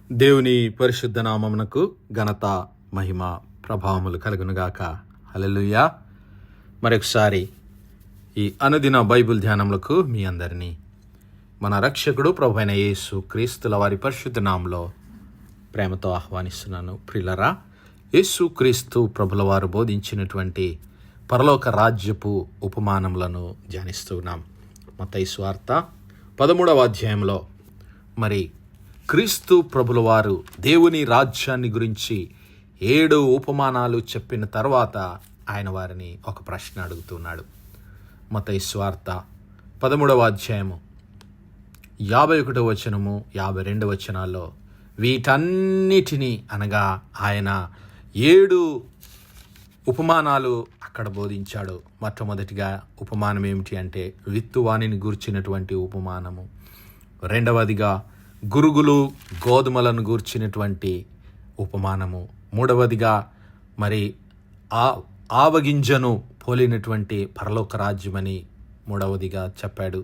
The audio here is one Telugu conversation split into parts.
దేవుని పరిశుద్ధ నామమునకు ఘనత, మహిమ, ప్రభావములు కలుగునుగాక. హల్లెలూయా. మరొకసారి ఈ అనుదిన బైబిల్ ధ్యానములకు మీ అందరినీ మన రక్షకుడు ప్రభువైన యేసు క్రీస్తుల వారి పరిశుద్ధ నామములో ప్రేమతో ఆహ్వానిస్తున్నాను. ప్రియులరా, యేసు క్రీస్తు ప్రభుల వారు బోధించినటువంటి పరలోక రాజ్యపు ఉపమానములను ధ్యానిస్తూ ఉన్నాం. మత్తయి సువార్త 13వ అధ్యాయంలో మరి క్రీస్తు ప్రభుల వారు దేవుని రాజ్యాన్ని గురించి 7 ఉపమానాలు చెప్పిన తర్వాత ఆయన వారిని ఒక ప్రశ్న అడుగుతున్నాడు. మత్తయి సువార్త 13వ అధ్యాయము 51వ వచనము 52వ వచనాల్లో వీటన్నిటినీ అనగా ఆయన 7 ఉపమానాలు అక్కడ బోధించాడు. మొట్టమొదటిగా ఉపమానం ఏమిటి అంటే విత్తువానిని గూర్చినటువంటి ఉపమానము. రెండవదిగా గురుగులు గోధుమలను గూర్చినటువంటి ఉపమానము. మూడవదిగా మరి ఆవగింజను పోలినటువంటి పరలోక రాజ్యమని మూడవదిగా చెప్పాడు.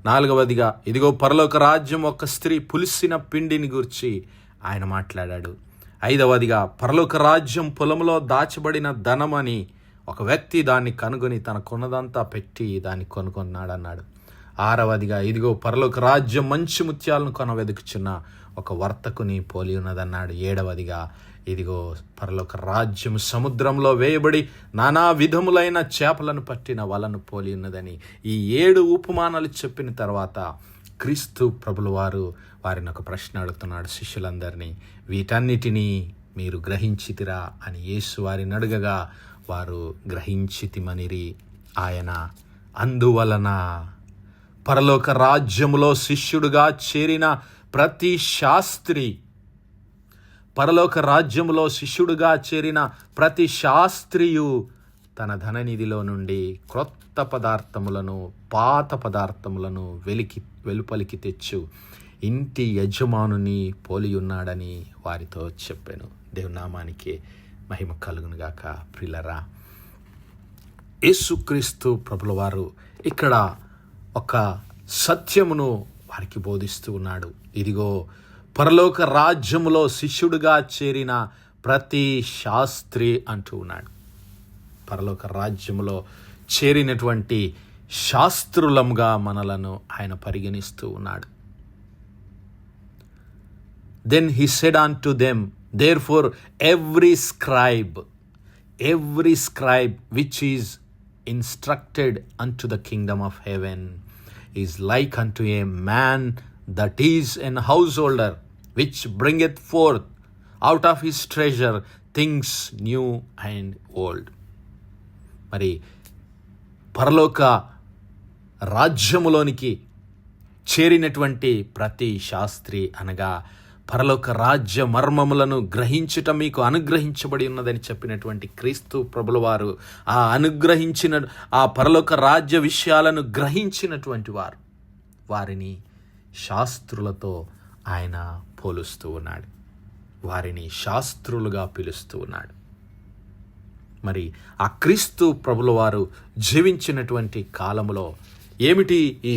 నాలుగవదిగా ఇదిగో పరలోక రాజ్యం ఒక స్త్రీ పులిసిన పిండిని గూర్చి ఆయన మాట్లాడాడు. ఐదవదిగా పరలోక రాజ్యం పొలంలో దాచబడిన ధనమని ఒక వ్యక్తి దాన్ని కనుగొని తన కొన్నదంతా పెట్టి దాన్ని కొనుక్కున్నాడన్నాడు. ఆరవదిగా ఇదిగో పరలోక రాజ్యం మంచి ముత్యాలను కొనవెదుకుచున్న ఒక వర్తకుని పోలి ఉన్నదన్నాడు. ఏడవదిగా ఇదిగో పరలోక రాజ్యం సముద్రంలో వేయబడి నానా విధములైన చేపలను పట్టిన వలను పోలి ఉన్నదని ఈ 7 ఉపమానాలు చెప్పిన తర్వాత క్రీస్తు ప్రభుల వారు వారిని ఒక ప్రశ్న అడుగుతున్నాడు శిష్యులందరినీ. వీటన్నిటినీ మీరు గ్రహించితిరా అని యేసు వారిని అడగగా వారు గ్రహించితిమనిరి. ఆయన అందువలన పరలోక రాజ్యములో శిష్యుడుగా చేరిన ప్రతి శాస్త్రి పరలోక రాజ్యములో శిష్యుడుగా చేరిన ప్రతి శాస్త్రియు తన ధననిధిలో నుండి క్రొత్త పదార్థములను పాత పదార్థములను వెలుపలికి తెచ్చు ఇంటి యజమానుని పోలి ఉన్నాడని వారితో చెప్పాను. దేవుని నామానికి మహిమ కలుగునుగాక. ప్రియులరా, యేసుక్రీస్తు ప్రభుల వారు ఇక్కడ ఒక సత్యమును వారికి బోధిస్తూ ఉన్నాడు. ఇదిగో పరలోక రాజ్యములో శిష్యుడిగా చేరిన ప్రతి శాస్త్రి అంటూ ఉన్నాడు. పరలోక రాజ్యములో చేరినటువంటి శాస్త్రులముగా మనలను ఆయన పరిగణిస్తూ ఉన్నాడు. Then he said unto them, therefore every scribe which is instructed unto the kingdom of heaven is like unto a man that is an householder, which bringeth forth out of his treasure things new and old. మరి పరలోక రాజ్యములోనికి చేరినటువంటి ప్రతి శాస్త్రి అనగా పరలోక రాజ్య మర్మములను గ్రహించుట మీకు అనుగ్రహించబడి ఉన్నదని చెప్పినటువంటి క్రీస్తు ప్రభుల వారు ఆ అనుగ్రహించిన ఆ పరలోక రాజ్య విషయాలను గ్రహించినటువంటి వారిని శాస్త్రులతో ఆయన పోలుస్తూ ఉన్నాడు. వారిని శాస్త్రులుగా పిలుస్తూ ఉన్నాడు. మరి ఆ క్రీస్తు ప్రభుల వారు జీవించినటువంటి కాలములో ఏమిటి ఈ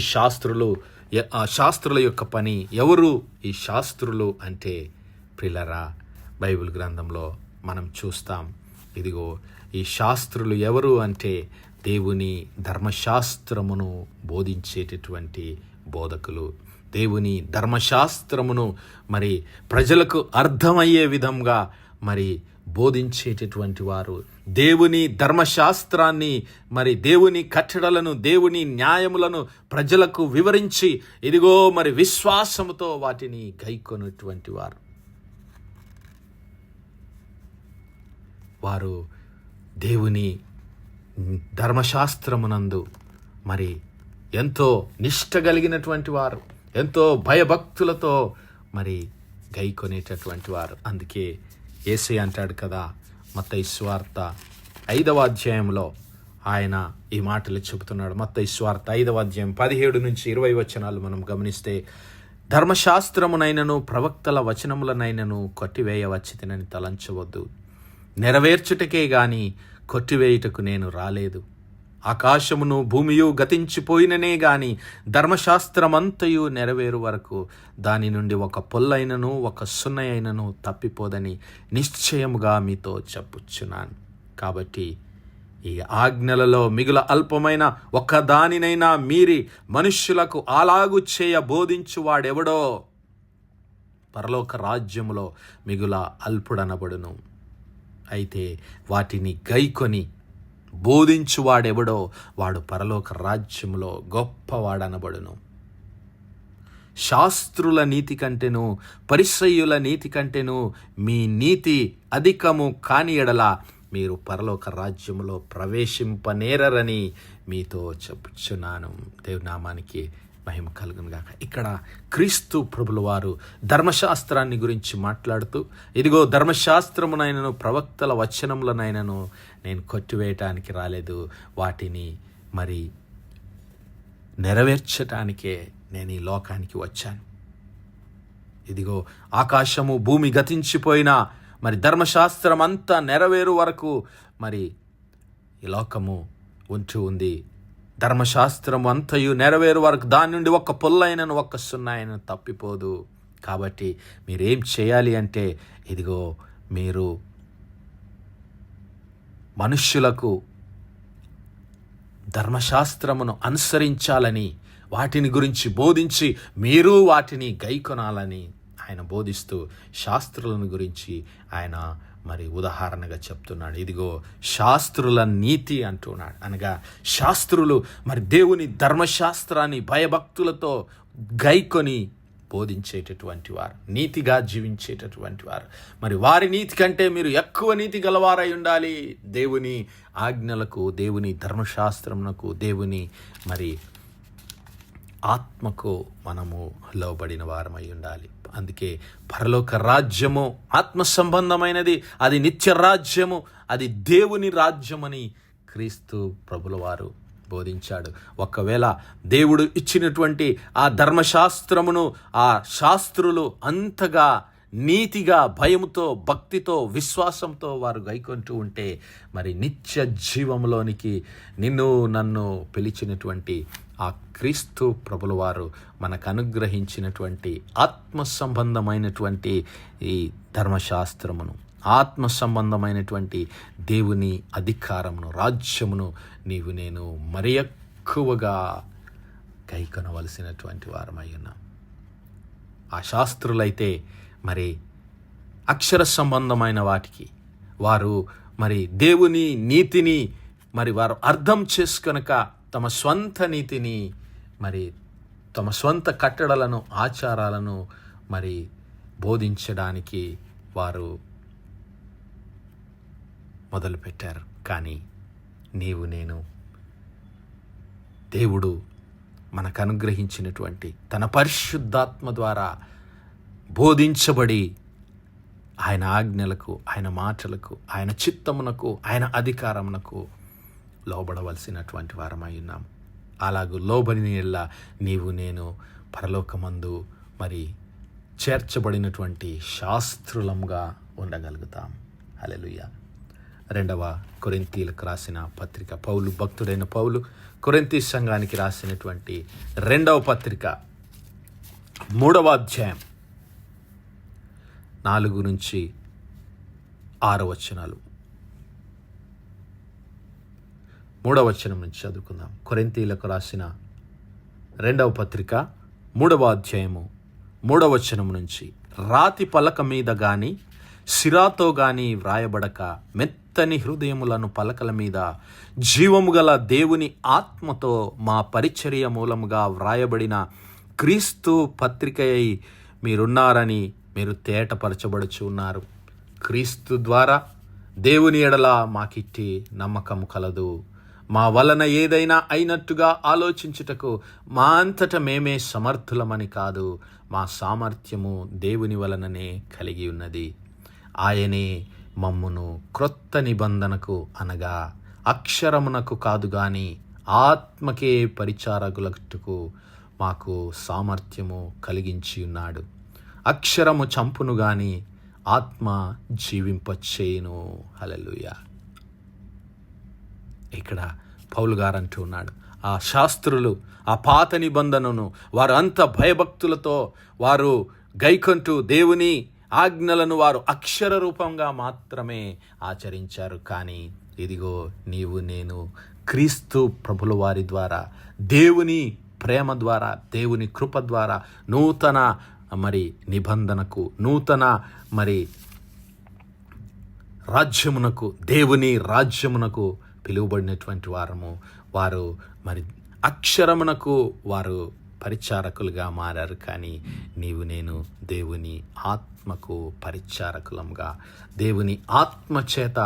శాస్త్రుల యొక్క పని? ఎవరు ఈ శాస్త్రులు అంటే ప్రియులరా, బైబిల్ గ్రంథంలో మనం చూస్తాం. ఇదిగో ఈ శాస్త్రులు ఎవరు అంటే దేవుని ధర్మశాస్త్రమును బోధించేటటువంటి బోధకులు. దేవుని ధర్మశాస్త్రమును మరి ప్రజలకు అర్థమయ్యే విధంగా మరి బోధించేటటువంటి వారు. దేవుని ధర్మశాస్త్రాన్ని మరి దేవుని కట్టడలను దేవుని న్యాయములను ప్రజలకు వివరించి ఇదిగో మరి విశ్వాసముతో వాటిని గైకొనేటువంటి వారు దేవుని ధర్మశాస్త్రమునందు మరి ఎంతో నిష్ఠ కలిగినటువంటి వారు, ఎంతో భయభక్తులతో మరి గైకొనేటటువంటి వారు. అందుకే యేసయ్య అంటాడు కదా, మత్తయి సువార్త 5వ అధ్యాయంలో ఆయన ఈ మాటలు చెబుతున్నాడు. మత్తయి సువార్త 5వ అధ్యాయం 17 నుంచి 20 వచనాలు మనం గమనిస్తే, ధర్మశాస్త్రమునైనను ప్రవక్తల వచనములనైనను కొట్టివేయవచ్చితినని తలంచవద్దు. నెరవేర్చుటకే గాని కొట్టివేయుటకు నేను రాలేదు. ఆకాశమును భూమియు గతించిపోయిననే గాని ధర్మశాస్త్రమంతయు నెరవేరు వరకు దాని నుండి ఒక పొల్లైనను ఒక సున్న అయినను తప్పిపోదని నిశ్చయముగా మీతో చెప్పుచున్నాను. కాబట్టి ఈ ఆజ్ఞలలో మిగుల అల్పమైన ఒక్క దానినైనా మీరి మనుష్యులకు అలాగు చేయ బోధించువాడెవడో పరలోక రాజ్యములో మిగుల అల్పుడనబడును. అయితే వాటిని గైకొని బోధించువాడెవడో వాడు పరలోక రాజ్యములో గొప్పవాడనబడును. శాస్త్రుల నీతి కంటేను పరిసయ్యుల నీతి కంటేను మీ నీతి అధికము కాని ఎడల మీరు పరలోక రాజ్యములో ప్రవేశింపనేరని మీతో చెప్పుచున్నాను. దేవుని నామానికి మహిమ కలుగును గాక. ఇక్కడ క్రీస్తు ప్రభుల వారు ధర్మశాస్త్రాన్ని గురించి మాట్లాడుతూ, ఇదిగో ధర్మశాస్త్రమునైనను ప్రవక్తల వచనములనైనను నేను కొట్టివేయటానికి రాలేదు, వాటిని మరి నెరవేర్చటానికే నేను ఈ లోకానికి వచ్చాను. ఇదిగో ఆకాశము భూమి గతించిపోయినా మరి ధర్మశాస్త్రం అంతా నెరవేరు వరకు మరి ఈ లోకము ఉంటూ ఉంది. ధర్మశాస్త్రం అంతయు నెరవేరు వరకు దాని నుండి ఒక్క పొల్లైనను ఒక్క సున్న అయినను తప్పిపోదు. కాబట్టి మీరేం చేయాలి అంటే, ఇదిగో మీరు మనుష్యులకు ధర్మశాస్త్రమును అనుసరించాలని, వాటిని గురించి బోధించి మీరు వాటిని గైకొనాలని ఆయన బోధిస్తూ శాస్త్రులను గురించి ఆయన మరి ఉదాహరణగా చెప్తున్నాడు. ఇదిగో శాస్త్రుల నీతి అంటున్నాడు. అనగా శాస్త్రులు మరి దేవుని ధర్మశాస్త్రాన్ని భయభక్తులతో గైకొని బోధించేటటువంటి వారు, నీతిగా జీవించేటటువంటి వారు. మరి వారి నీతి కంటే మీరు ఎక్కువ నీతి గలవారై ఉండాలి. దేవుని ఆజ్ఞలకు, దేవుని ధర్మశాస్త్రమునకు, దేవుని మరి ఆత్మకు మనము లోబడిన వారమై ఉండాలి. అందుకే పరలోక రాజ్యము ఆత్మ సంబంధమైనది, అది నిత్య రాజ్యము, అది దేవుని రాజ్యమని క్రీస్తు ప్రభుల వారు బోధించాడు. ఒకవేళ దేవుడు ఇచ్చినటువంటి ఆ ధర్మశాస్త్రమును ఆ శాస్త్రులు అంతగా నీతిగా, భయముతో, భక్తితో, విశ్వాసంతో వారు గైకొంటూ ఉంటే మరి నిత్య జీవంలోనికి నిన్ను నన్ను పిలిచినటువంటి ఆ క్రీస్తు ప్రభుల వారు మనకు అనుగ్రహించినటువంటి ఆత్మ సంబంధమైనటువంటి ఈ ధర్మశాస్త్రమును, ఆత్మ సంబంధమైనటువంటి దేవుని అధికారమును, రాజ్యమును నీవు నేను మరి ఎక్కువగా గైకొనవలసినటువంటి వారమై ఉన్నాం. ఆ శాస్త్రులైతే మరి అక్షర సంబంధమైన వాటికి వారు మరి దేవుని నీతిని మరి వారు అర్థం చేసుకొనక తమ స్వంత నీతిని మరి తమ స్వంత కట్టడలను, ఆచారాలను మరి బోధించడానికి వారు మొదలుపెట్టారు. కానీ నీవు నేను దేవుడు మనకు అనుగ్రహించినటువంటి తన పరిశుద్ధాత్మ ద్వారా బోధించబడి ఆయన ఆజ్ఞలకు, ఆయన మాటలకు, ఆయన చిత్తమునకు, ఆయన అధికారమునకు లోబడవలసినటువంటి వారమై ఉన్నాం. అలాగూ లోబడిన యెడల నీవు నేను పరలోకమందు మరి చేర్చబడినటువంటి శాస్త్రులముగా ఉండగలుగుతాం. హల్లెలూయా. 2వ కొరింథీయులకు రాసిన పత్రిక, పౌలు, భక్తుడైన పౌలు కొరింథీ సంఘానికి రాసినటువంటి 2వ పత్రిక 3వ అధ్యాయం 4 నుంచి 6 వచనాలు, 3వ వచనం నుంచి చదువుకుందాం. కొరింథీయులకు రాసిన 2వ పత్రిక 3వ అధ్యాయము 3వ వచనం నుంచి, రాతి పలక మీద గాని సిరాతో గాని వ్రాయబడక మెత్తని హృదయములను పలకల మీద జీవము గల దేవుని ఆత్మతో మా పరిచర్య మూలముగా వ్రాయబడిన క్రీస్తు పత్రికయై మీరున్నారని మీరు తేటపరచబడుచు ఉన్నారు. క్రీస్తు ద్వారా దేవుని ఎడల మాకిట్టి నమ్మకము కలదు. మా వలన ఏదైనా అయినట్టుగా ఆలోచించుటకు మా అంతట మేమే సమర్థులమని కాదు, మా సామర్థ్యము దేవుని వలననే కలిగి ఉన్నది. ఆయనే మమ్మును క్రొత్త నిబంధనకు అనగా అక్షరమునకు కాదు గాని ఆత్మకే పరిచారకులకు మాకు సామర్థ్యము కలిగించి ఉన్నాడు. అక్షరము చంపును గాని ఆత్మ జీవింపచేయును. హల్లెలూయా. ఇక్కడ పౌలు గారు అంటూ ఉన్నాడు, ఆ శాస్త్రులు ఆ పాత నిబంధనను వారు అంత భయభక్తులతో వారు గైకొంటూ దేవుని ఆజ్ఞలను వారు అక్షర రూపంగా మాత్రమే ఆచరించారు. కానీ ఇదిగో నీవు నేను క్రీస్తు ప్రభుల వారి ద్వారా, దేవుని ప్రేమ ద్వారా, దేవుని కృప ద్వారా నూతన నిబంధనకు, నూతన రాజ్యమునకు, దేవుని రాజ్యమునకు పిలువబడినటువంటి వారు అక్షరమునకు వారు పరిచారకులుగా మారారు. కానీ నీవు నేను దేవుని ఆత్మకు పరిచారకులంగా, దేవుని ఆత్మ చేత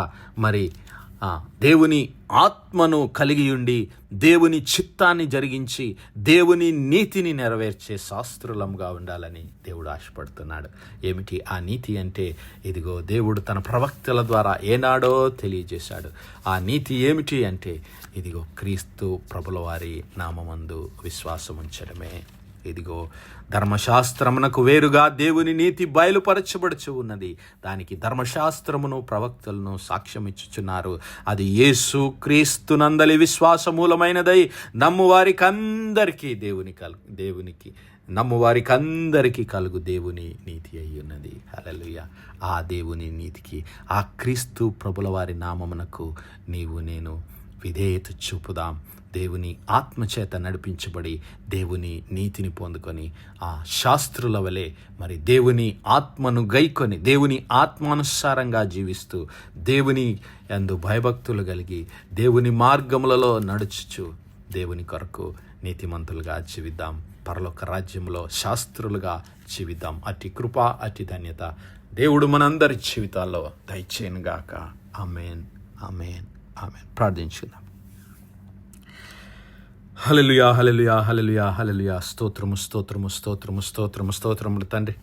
దేవుని ఆత్మను కలిగి ఉండి దేవుని చిత్తాన్ని జరిగించి దేవుని నీతిని నెరవేర్చే శాస్త్రులంగా ఉండాలని దేవుడు ఆశపడుతున్నాడు. ఏమిటి ఆ నీతి అంటే, ఇదిగో దేవుడు తన ప్రవక్తల ద్వారా ఏనాడో తెలియజేశాడు. ఆ నీతి ఏమిటి అంటే, ఇదిగో క్రీస్తు ప్రభుల వారి నామమందు విశ్వాసం ఉంచడమే. ఇదిగో ధర్మశాస్త్రమునకు వేరుగా దేవుని నీతి బయలుపరచబడుచు ఉన్నది. దానికి ధర్మశాస్త్రమును ప్రవక్తలను సాక్ష్యం ఇచ్చుచున్నారు. అది యేసు క్రీస్తునందలి విశ్వాసమూలమైనదై నమ్మువారికి అందరికీ కలుగు దేవుని నీతి అయి ఉన్నది. హల్లెలూయా. ఆ దేవుని నీతికి, ఆ క్రీస్తు ప్రభుల వారి నామమునకు నీవు నేను విధేయత చూపుదాం. దేవుని ఆత్మచేత నడిపించబడి దేవుని నీతిని పొందుకొని ఆ శాస్త్రుల వలె దేవుని ఆత్మను గైకొని దేవుని ఆత్మానుసారంగా జీవిస్తూ దేవుని యందు భయభక్తులు కలిగి దేవుని మార్గములలో నడుచుచు దేవుని కొరకు నీతిమంతులుగా జీవిద్దాం. పరలోక రాజ్యంలో శాస్త్రులుగా జీవిద్దాం. అట్టి కృప, అట్టి ధన్యత దేవుడు మనందరి జీవితాల్లో దయచేయనుగాక. ఆమేన్, ఆమేన్, ఆమేన్. ప్రార్థించుకుందాం. హల్లెలూయా, హల్లెలూయా, హల్లెలూయా, హల్లెలూయా. స్తోత్రము, స్తోత్రము, స్తోత్రము, స్తోత్రము, స్తోత్రములు తండ్రి.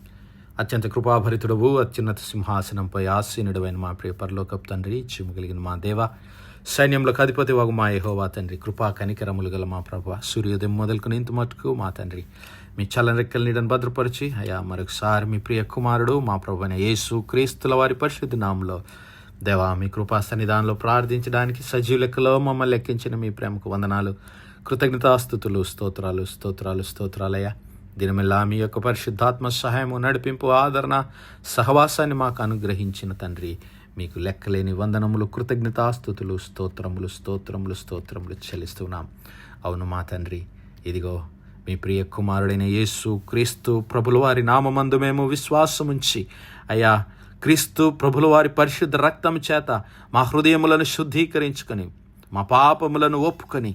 అత్యంత కృపాభరితుడవు, అత్యున్నత సింహాసనంపై ఆసీనుడవైన మా ప్రియ పరలోకపు తండ్రి, జీవము కలిగిన మా దేవ, సైన్యములకు అధిపతి వగు మా యెహోవా తండ్రి, కృపా కనికరములు గల మా ప్రభువా, సూర్యోదయం మొదలుకొని ఇంత మటుకు మా తండ్రి మీ చల్లని రెక్కల నీడను భద్రపరిచి అయ్యా మరొకసారి మీ ప్రియ కుమారుడు మా ప్రభువైన యేసు క్రీస్తుల వారి పరిశుద్ధ నామములో దేవా మీ కృపా సన్నిధానంలో ప్రార్థించడానికి సజీవ లెక్కలో మమ్మల్ని లెక్కించిన మీ ప్రేమకు వందనాలు, కృతజ్ఞతాస్తుతులు, స్తోత్రాలు, స్తోత్రాలు, స్తోత్రాలయ్యా. దినమెల్లా మీ యొక్క పరిశుద్ధాత్మ సహాయము, నడిపింపు, ఆదరణ, సహవాసాన్ని మాకు అనుగ్రహించిన తండ్రి, మీకు లెక్కలేని వందనములు, కృతజ్ఞతాస్తుతులు, స్తోత్రములు, స్తోత్రములు, స్తోత్రములు చెల్లిస్తున్నాం. అవును మా తండ్రి, ఇదిగో మీ ప్రియ కుమారుడైన యేసు క్రీస్తు ప్రభుల వారి నామమందు మేము విశ్వాసముంచి అయ్యా క్రీస్తు ప్రభుల వారి పరిశుద్ధ రక్తము చేత మా హృదయములను శుద్ధీకరించుకొని మా పాపములను ఒప్పుకొని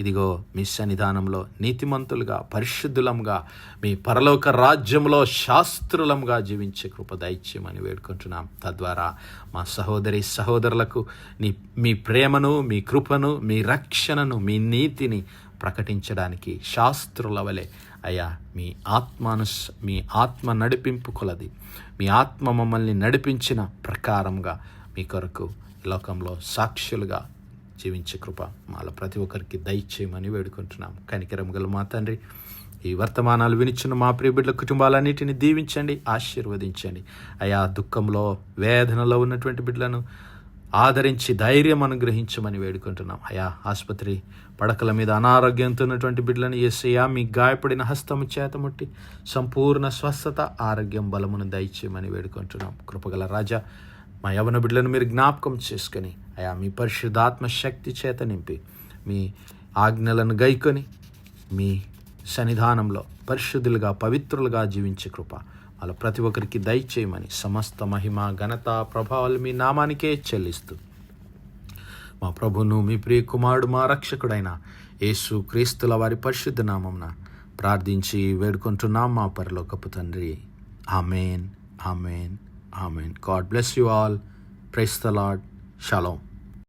ఇదిగో మీ సన్నిధానంలో నీతిమంతులుగా, పరిశుద్ధులంగా, మీ పరలోక రాజ్యంలో శాస్త్రులంగా జీవించే కృప దయచేయమని వేడుకుంటున్నాం. తద్వారా మా సహోదరి సహోదరులకు మీ ప్రేమను, మీ కృపను, మీ రక్షణను, మీ నీతిని ప్రకటించడానికి శాస్త్రుల వలె అయ్యా మీ ఆత్మ నడిపింపు కొలది, మీ ఆత్మ మమ్మల్ని నడిపించిన ప్రకారంగా మీ కొరకు లోకంలో సాక్షులుగా జీవించే కృప మాలో ప్రతి ఒక్కరికి దయచేయమని వేడుకుంటున్నాం. కనికరం గల మా తండ్రి, ఈ వర్తమానాలు వినిచున్న మా ప్రియ బిడ్డల కుటుంబాలన్నిటిని దీవించండి, ఆశీర్వదించండి. అయా దుఃఖంలో, వేదనలో ఉన్నటువంటి బిడ్డలను ఆదరించి ధైర్యం అనుగ్రహించమని వేడుకుంటున్నాం. అయా ఆసుపత్రి పడకల మీద అనారోగ్యంతో ఉన్నటువంటి బిడ్డలను యేసయ్యా మీ గాయపడిన హస్తము చేత ముట్టి సంపూర్ణ స్వస్థత, ఆరోగ్యం, బలమును దయచేయమని వేడుకుంటున్నాం. కృపగల రాజా, మా యవన బిడ్డలను మీరు జ్ఞాపకం చేసుకొని అయా మీ పరిశుద్ధాత్మ శక్తి చేత నింపి మీ ఆజ్ఞలను గైకొని మీ సన్నిధానంలో పరిశుద్ధులుగా, పవిత్రులుగా జీవించే కృప అలా ప్రతి ఒక్కరికి దయచేయమని సమస్త మహిమ, ఘనత, ప్రభావాలు మీ నామానికే చెల్లిస్తూ మా ప్రభును, మీ ప్రియ కుమారుడు, మా రక్షకుడైన యేసు క్రీస్తుల వారి పరిశుద్ధ నామమున ప్రార్థించి వేడుకుంటున్నాం మా పరలోకపు తండ్రి. ఆమేన్, ఆమేన్, ఆమేన్. God bless you all. Praise the Lord. Shalom.